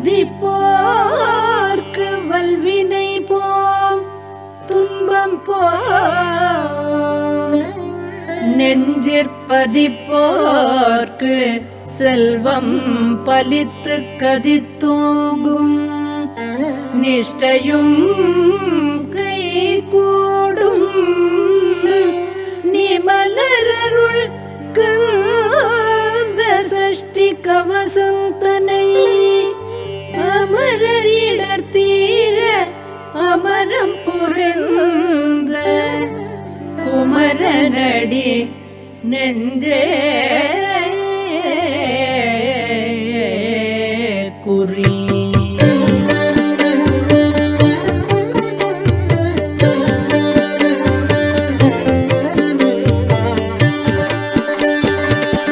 துதிப்போர்க்கு வல்வினை போம் துன்பம் போம் நெஞ்சிற்பதிப்போர்க்கு செல்வம் பலித்து கதித்தோங்கும் நிஷ்டையும் கை கூடும் நிமலரருள் கந்த சஷ்டி கவசந்தனை அமரரிடர் தீர அமரம் புரிந்த குமரனடி நெஞ்சே குறி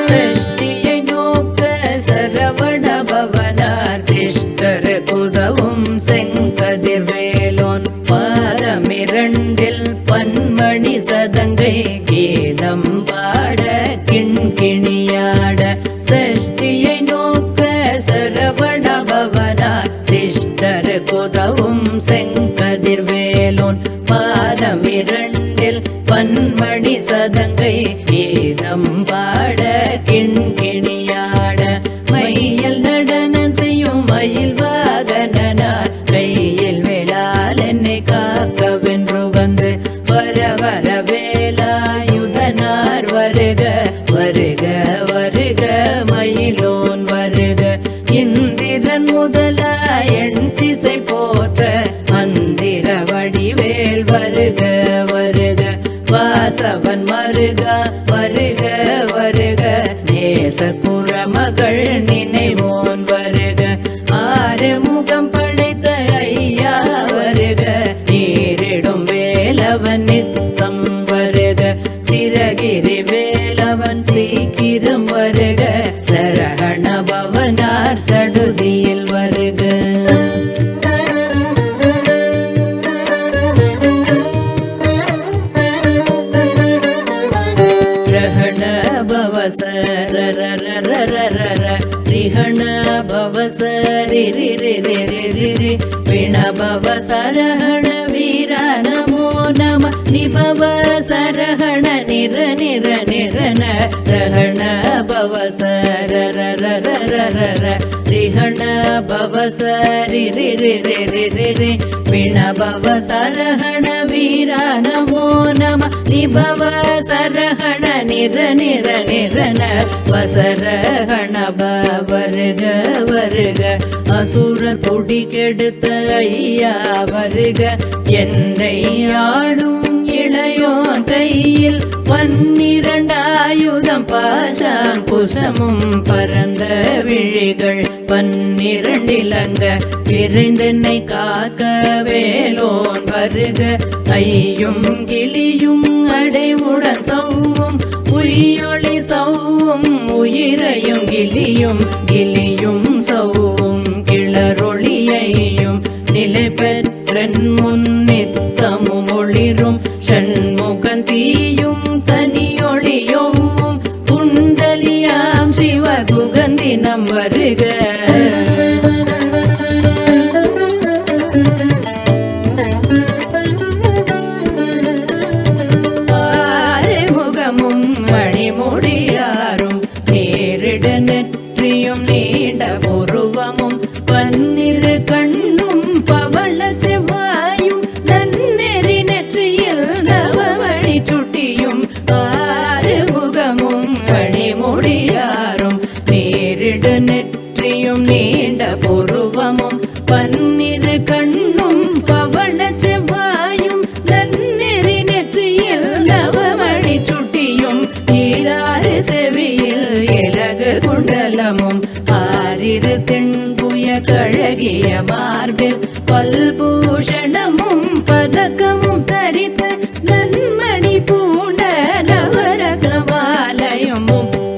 சஷ்டியை நோக்க சரவண பவனார் சிஷ்டர் குதவும் செங்கதிர்வேலோன் பாதமிரண்டில் பன்மணி சதங்கை கீதம் பாட கிண்கிணியாட சஷ்டியை நோக்க சரவண பவனார் சிஷ்டர் குதவும் செங்கதிர்வேலோன் பாதமிரண்டில் பன்மணி சதங்கை கீதம் பாட கிண்கிணியாட மையல் நடனம் செய்யும் மயில் வாகனார் கையில் வேளால் என்னை காக்கவென்று வந்து வர வர வேலாயுதனார் வருக வருக வருக மயிலோன் வருக இந்திரன் முதலா எண் திசை போற்ற மந்திர வடிவேல் வருக வருக வாசவன் மருக வருக வருக நேச குறமகள் நினைவோன் வருக ஆறு முகம் படைத்த ஐயா வருக நீரிடும் வேலவன் நித்தம் வருக சிரகிரி வேலவன் சீக்கிரம் வருக சரகண பவனார் சடுதியில் வருக ரிஹண பவசரிரிரிரிரிரி விணபவ சரஹண வீர நமோ நம நிபவ சரஹண நிர நிர நிரன ரஹண பவசரரரரரர ரிஹண பவசரிரிரிரிரிரி விணபவ சரஹண வீர நமோ நம நிபவ சரஹண நிர நிர நிரன வசரஹண வருக வருக அசுரர் பொடி கெடுத்த ஐயா வருக என்னை ஆளும் இளையோன் கையில் பன்னிரண்டாயுதம் பாசாம் குசமும் பரந்த விழிகள் பன்னிரண்டிலங்க விரைந்தென்னை காக்க வேலோன் வருக ஐயும் கிளியும் அடைவுடன் சவ்வும் உயிரொளி சவ்வும் உயிரையும் கிளியும் கிளியும் சவ்வும் கிளரொளியையும் நிலை பெற்றன் முன்னித்தமும் ஒளிரும் ஷண்முகன் தீயும் தனியொளியும் குண்டலியாம் சிவ குகந்தினம் வருக ஆறுமுகமும் மணிமுடியாரும் நேரிட நெற்றியும் நீண்ட புருவமும் பன்னிரு கண்ணும் பவள செவ்வாயும் நன்னெறி நெற்றியில் நவமணி சுட்டியும் ஆறுமுகமும் மணிமுடியாரும் நேரிட நெற்றியும் நீண்ட புருவமும் பன்னிரு கண்ணும் பவள செவ்வாயும் நன்னெறி நெற்றியில் நவமணி சுட்டியும் ஈராறு செவியில் இலகு குண்டலமும் ஆறிரு தென்புய கழகிய மார்பில் பல்பூஷணமும் பதக்கமும் தரித்த நன்மணி பூண்ட நவரகமாலயம்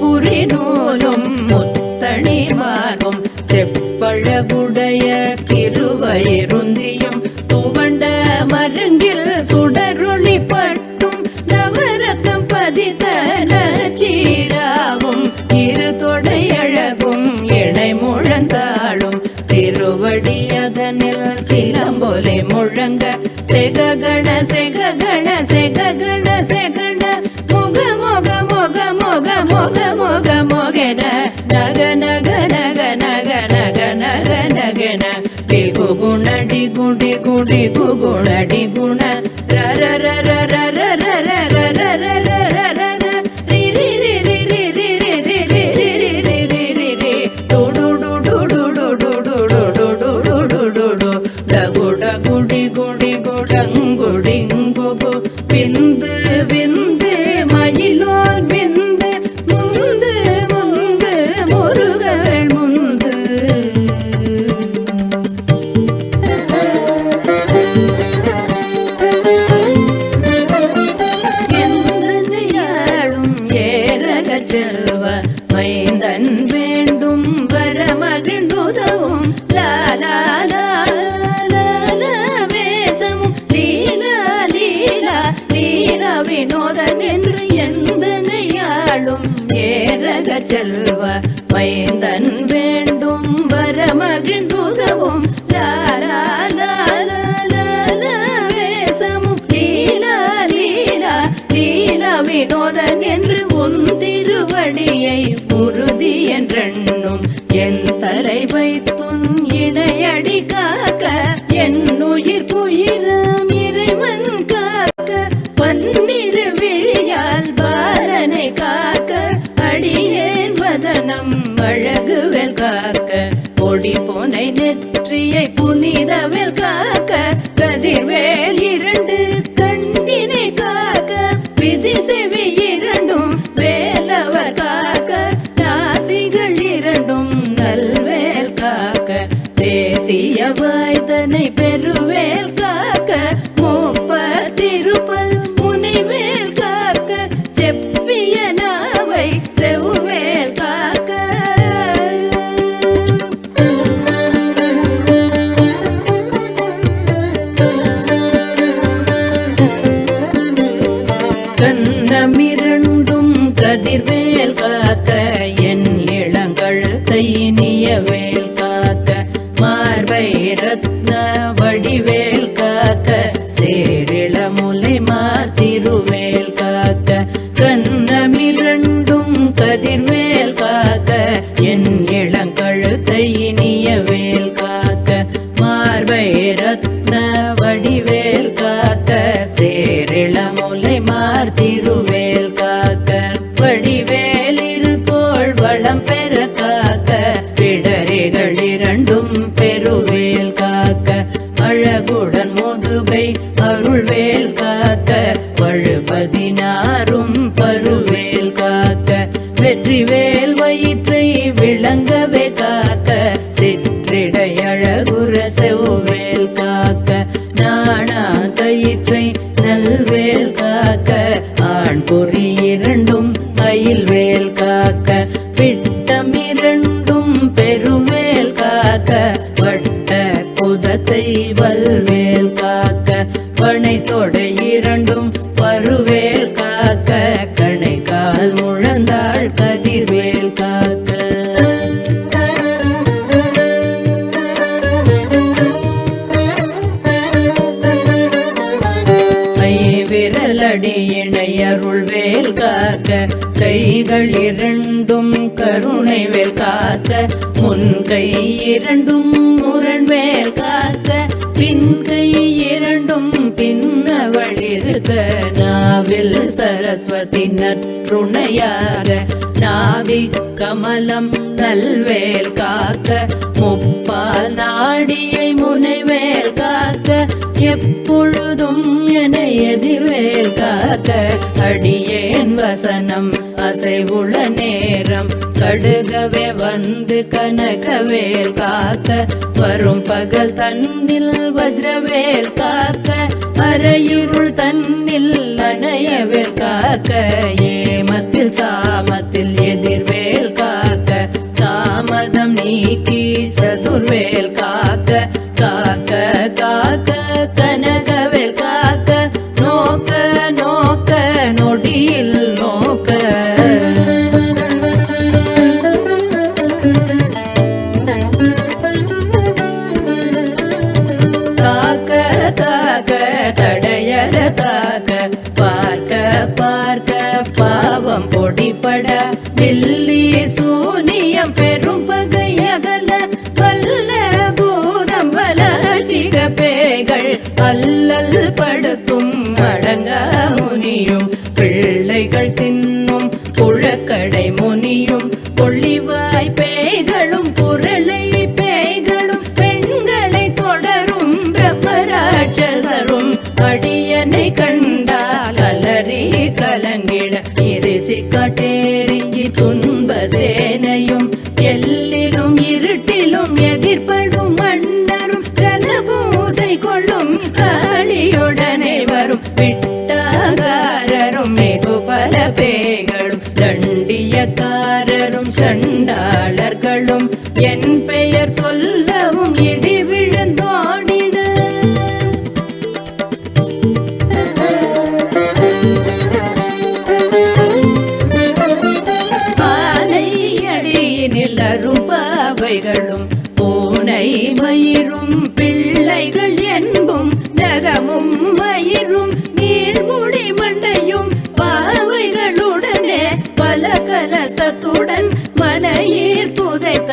புரி நூலும் முத்தணி மார்பும் செப்பழகுடைய திருவயிருந்தியும் துவண்ட மருங்கில் சுடரொளி பட்டும் நவரத்தம் பதித்த நச்சீராவும் இரு தொடையழகும் இணை முழந்தாளும் திரு செககண செககண செககண செகண முக முக முக முக முக முக முகன நக நக நக நக நக நக நகன டிகு குண டிகு டிகு டிகு குண டிகுண ர ர ர ர ர ர ர ர ர ர ர ர ர ர ரி ரி ரி ரி ரி ரி ரி ரி ரி ரி ரி ரி ரி ரி ரி டு டு டு டு டு டு டு டு டு டு டு டு டு டு டு டகு டகு டிகு டிகு டங்கு டிங்கு கு விந்து விந்து மயிலோர் விந்து முந்து முந்து முருகவேள் முந்து எந்தனையாளும் ஏரக செல்வ மைந்தன் வேண்டும் வர மகிழ்ந்துதவும் லாலா வேசமும் லீலா லீலா லீலா வினோதன் என்று எந்தனையாளும் ஏரக செல்வ மைந்தன் வேண்டும் வர மகிழ்ந்துதவும் லாலா வேசமும் லீலா லீலா லீலா வினோதன் என்று உன் திருவடியை உறுதி என்றெண்ணும் என் தலை வைத்துன் இணையடி காக்க என் உயிர் புயிரம் இறைவன் காக்க பன்னிரு விழியால் பாலனை காக்க அடியேன் வதனம் அழகுவேல் காக்க பொடி புனை நெற்றியை புனிதவேல் காக்க கதிர்வேல் இரண்டு கண்ணினை காக்க விதி செவி இரண்டும் வேலவர் காக்க நாசிகள் இரண்டும் நல்வேல் காக்க தேசிய வாய்தனை பெருவேல் காக்க மூப்பத்திருப்பல் முனைவேல் காக்க செப்பிய நாவை செவ்வேல் காக்க கண்ணமிரண்டும் கதிர்வேல் காக்க என் இளங்கழுத்தை இனியவேல் காக்க மார்பை ரத்ன வடிவேல் காக்க சேரிளமுலை மார்த்திருவேல் காக்க கண்ணமிரண்டும் கதிர்வேல் காக்க என் இளங்கழுத்தை இனியவேல் காக்க மார்பை ரத்ன வடிவேல் காக்க சேரிளமுலை மார்த்திருவேல் காக்க வடிவேல் இரு தோள் வளம் பெற காக்க பிடரிகள் இரண்டும் பெருவேல் காக்க அழகுடன் முதுகை அருள்வேல் காக்க வழுபதினாரும் பருவேல் காக்க வெற்றிவேல் வயிற்றை விளங்கவே காக்க சிற்றிடை அழகுற செவ்வேல் காக்க நாணா கயிற்றை நல்வேல் காக்க ஆண் பொறி இரண்டும் அயில்வேல் காக்க பிட்டம் இரண்டும் பெருவேல் காக்க வட்ட புதத்தை வல்வேல் காக்க பனை தொடை இரண்டும் பருவேல் காக்க கணை கால் முழந்தாள் கதிர்வேல் காக்க விரலடி இணையருள்வேல் காக்க கைகள் இரண்டும் கருணை வேல் காக்க முன்கை இரண்டும் முரண்வேல் காக்க பின்கை இரண்டும் பின்னவளிருக்க நாவில் சரஸ்வதி நற்றுணையாக நாவி கமலம் நல்வேல் காக்க முப்பால் நாடியை முனைவேல் காக்க எப்பொழுதும் என எதிர்வேல் காக்க அடியேன் வசனம் அசைவுள்ள நேரம் கடுகவே வந்து கனகவேல் காக்க வரும் பகல் தன்னில் வஜ்ரவேல் காக்க அரையுருள் தன்னில் அணையவேல் காக்க ஏமத்தில் சாமத்தில் எதிர்வேல் காக்க தாமதம் நீக்கி சதுர்வேல் காக்க காக்க காக்க கனகவேல் காக்க நோக்க நோக்க நொடியில் நோக்க காக்க காக்க அல்லல் படுத்தும் அடங்கா முனியும் பிள்ளைகள் தின்னும் புழக்கடை முனியும் கொள்ளிவாய் பேய்களும் குரலை பேய்களும் பெண்களை தொடரும் பிரம்மராட்சசரும் அடியனை கண்டால் அலறி கலங்கிட இரிசி காட்டேறி துன்ப சேனையும் எல்லிலும் இருட்டிலும் எதிர்படும் மன்னரும் கனபூசை கொள்ளும் காளியுடனே வரும் விட்டாகாரரும் மிகு பல பேய்களும் தண்டியக்காரரும் சண்டாளர்களும் என் பெயர் சொல்லவும் இடி விழுந்தோடிட ஆனையடியினில் அரும்பாவைகளும் பூனை மயிரும் பிள்ளைகள் என்பும் நகமும் மயிரும் நீள்முடி மண்டையும் பாவைகளுடனே பல கலசத்துடன் மனையீர் புதைத்த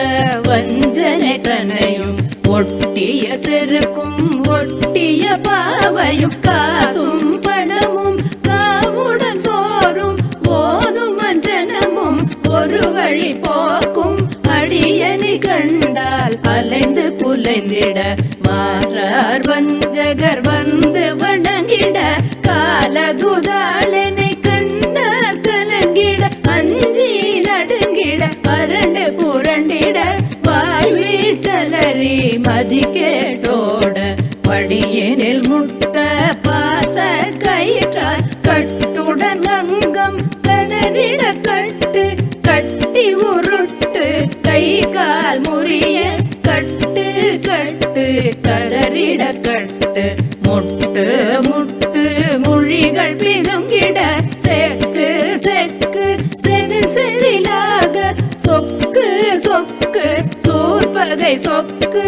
வஞ்சனை தனையும் ஒட்டிய செருக்கும் ஒட்டிய பாவையும் காசும் பணமும் காவுடன் சோறும் போதும் வஞ்சனமும் ஒரு வழி போக்கும் அடியனை கண்டால் அலைந்து புலைந்திட மாறார் வஞ்சகர் வந்து வணங்கிட காலதுதாளனை கண்டார் கலங்கிட அஞ்சி நடுங்கிட அரண்டு புரண்டிட வாய் வீட்டலறி மதி கேட்டோட படியனில் முட்ட பாச கயிற்றார் கட்டுடன் அங்கம் கதறிட கட்டு கட்டி உருட்டு கை கால் முறிய கட்டு கட்டு கதறிட கட்டு முட்டு முட்டு மொழிகள் பிதுங்கிட செக்கு செக்கு செது செதிலாக சொக்கு சொக்கு சோர்பகை சொக்கு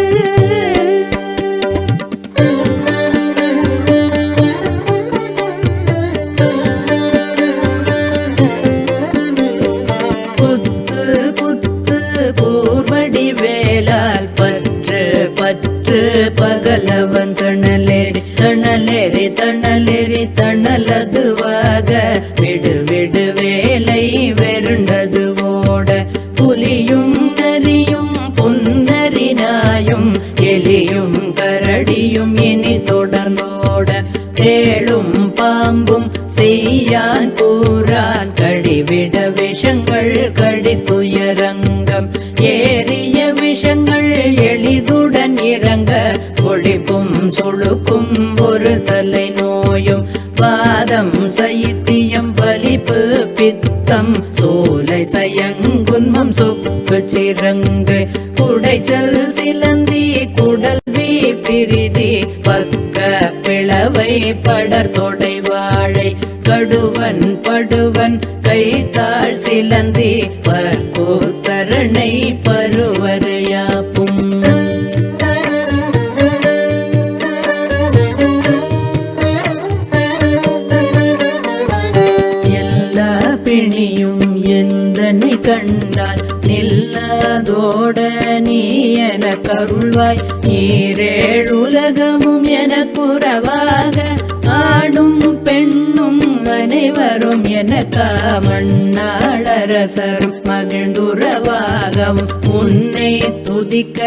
புத்து புத்து பூர்வடி வேலால் பற்று பற்று பகலவன் தணலேறி தணலேறி தணலேறி தணலதுவாக விடு விடு வேலை வெருண்டது ஓட புலியும் நரியும் புன்னரினாயும் எலியும் கரடியும் இனி தொடர்ந்தோட தேளும் பாம்பும் செய்யான் கூறான் கடிவிட விஷங்கள் கடித்துயரங்கம் ஏறிய விஷங்கள் எளிதுடன் இறங்க ஒழிப்பும் சுழுக்கும் ஒரு தலை நோயும் வாதம் சைத்தியம் வலிப்பு பித்தம் சோலை சயங்குன்மம் சொக்கு சிறங்கு குடைச்சல் சிலந்தி குடல்வி பிரிதி பக்க பிளவை படர் தொடை வாழை கடுவன் படுவன் கைத்தாள் சிலந்தி பற்கோத்தரணை பருவரையாப்பும் எல்லா பிணியும் எந்தனை கண்டால் நில்லாதோட நீ என கருள்வாய் ஈரேழுலகமும் என புறவாக ஆடும் பெண்ணும் அனைவரும் எனக்கா மண்ணாளரசரும் மகிழ்ந்துறவாகவும் உன்னை துதிக்க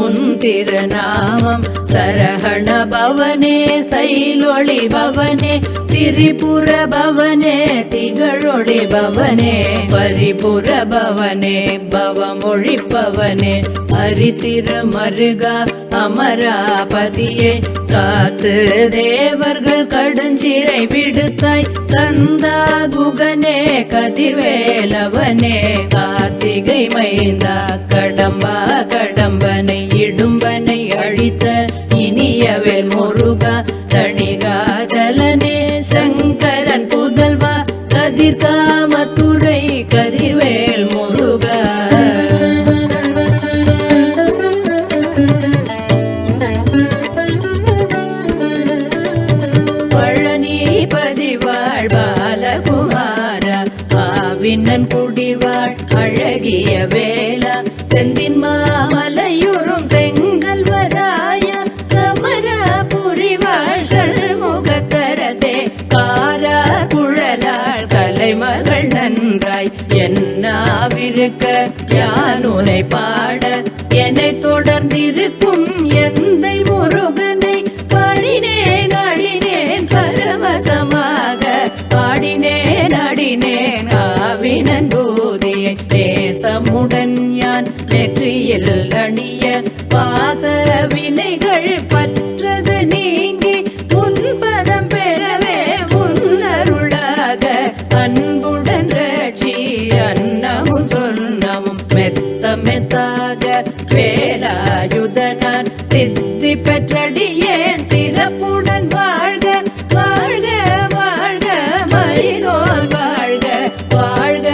உன் திருநாமம் சரஹண பவனே சைலொளி பவனே திரிபுர பவனே திகழொளி பவனே பரிபுர பவனே பவமொழிப்பவனே அரிதிருமருகா அமராபதியே காத்து தேவர்கள் கடுஞ்சிறை விடுத்தாய் கந்தா குகனே கதிர்வேலவனே கார்த்திகை மைந்தா கடம்பா கடம்பனை இடும்பனை அழித்த இனியவேல் முருகா தணிகாஜலனே சங்கரன் புதல்வா கதிர்காமத்துறை கதிர்வேல் முருகா விண்ணன் குடிவாள் அழகிய வேளா செந்தின் மாமலையுறும் செங்கல்வராய சமரா புரிவாள் இருக்க யானுனை பாட என்னை தொடர்ந்திருக்கும் எந்தை முருகனை பாடினேன் அடினேன் பரவசமாக பாடினேன் அடினேன் ஆவினன் பூதியை தேசமுடன் யான் நெற்றியில் அணிய பாச வினைகள் பற்றது நீங்கி உன்பதம் பெறவே உன்னருளாக அன்புடன் ரட்சி அன்னமும் சொன்னமும் மெத்த மெத்தாக வேலாயுதனான் சித்தி பெற்றடியேன் சிறப்புடன் வாழ்க வாழ்க வாழ்க மயிலோல் வாழ்க வாழ்க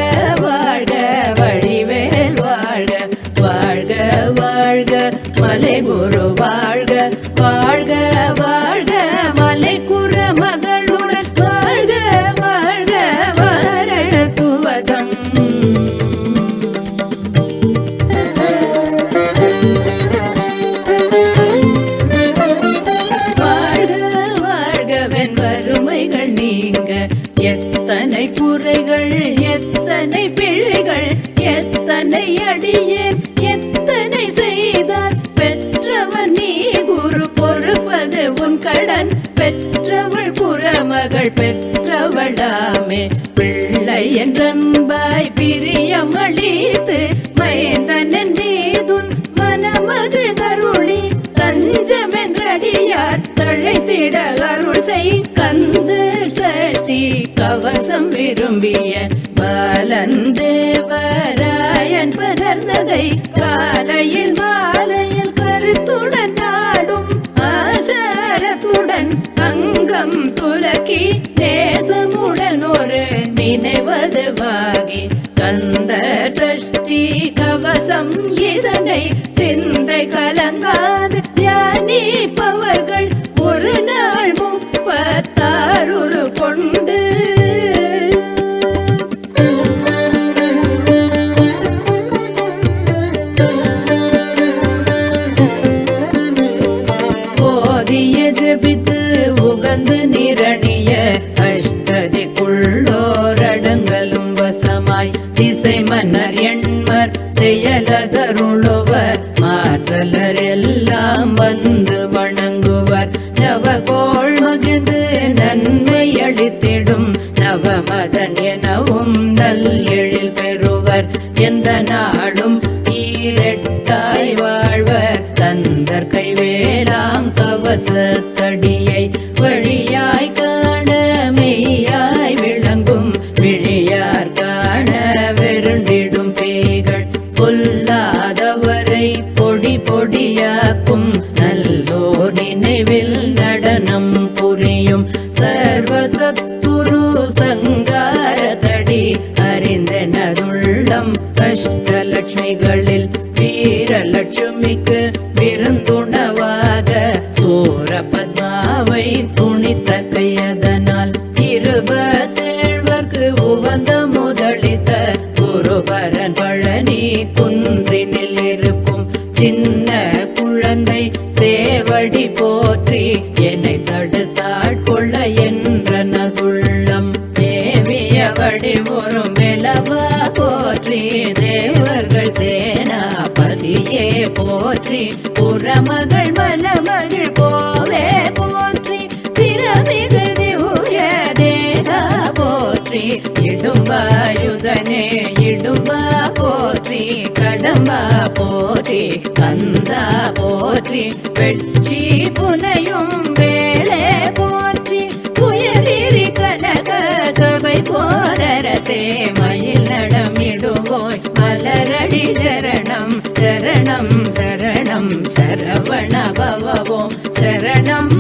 வாழ்க வழிவேல் வாழ்க வாழ்க வாழ்க மலை குரு வாழ்க வாழ்க வாழ்க மலை குற மகளுடன் வாழ்க வாழ்க வரண துவசம் வாழ்க வாழ்கவன் வறுமைகள் நீங்க எத்தனை குறைகள் எத்தனை பிழைகள் எத்தனை அடியேன் எத்தனை செய்தார் பெற்றவன் நீ குரு பொறுப்பது உன் கடன் பெற்றவள் புறமகள் பெற்றவளாமே பிள்ளை என்றன்பாய் பிரியம் அளித்து மைந்தனன் நீதுன் மனமகள் தருளி தஞ்சமென்றடியார் தழைத்திட அருள் செய் கந்தர் சஷ்டி கவசம் விரும்பிய பாலன் தேவராயன் பகர்ந்ததை காலையில் மாலையில் கருத்துடன் நாடும் ஆசாரத்துடன் அங்கம் துலக்கி நேசமுடன் ஒரு நினைவதுவாகி கந்தர் சஷ்டி கவசம் இதனை சிந்தை கலங்காது தியானிப்பவர்கள் ஒரு நாள் 36 கொண்டு ஜபித்து உகந்து நிரணிய அஷ்டதிக்குள்ளோரடங்கலும் வசமாய் திசை மன்னர் எண்மர் செயலதருளுவர் மாற்றலர் எல்லாம் வந்து வணங்குவர் நவகோள் மகிழ்ந்து நன்மை அளித்திடும் நவமதன் எனவும் நல் எழில் பெறுவர் எந்த நாடும் ஈரெட்டாய் வாழ்வர் தந்தர் கைவேலாம் கவசத்தடியை வழியாய் காண மெய்யாய் விளங்கும் விழியார் காண வெருண்டிடும் பேய்கள் பொல்லாதவரை பொடி பொடியாக்கும் நல்லோர் நினைவில் நடனம் புரியும் சர்வசத்துரு சங்காரதடி அறிந்தனதுள்ளம் கஷ்டலட்சுமிகளில் வீரலட்சுமிக்கு விருந்துணவாக சூரபத்மாவை துணித்த கையதனால் 27 உவந்த முதலித்த குருபரன் பழனி குன்றினில் இருக்கும் சின்ன குழந்தை சேவடி போற்றி என்னை தடுத்தாட்கொள்ள என்ற நகுள்ளம் தேவிய வடிவொரும் வெலவா போற்றி தேவர்கள் சேனாபதியே போற்றி புறமகள் மலமகள் போவே போற்றி திறமிகு திவ்ய தேகா போற்றி இடும்பாயுதனே இடும்பா போற்றி கடம்பா போற்றி கந்தா போற்றி வெற்றி புனையும் வேளே போற்றி புயலிரி கனக சபை போரரசே மயில் நடமிடுவோய் மலரடி சரணம் சரணம் சரணம் சரவண பவவோம் சரணம்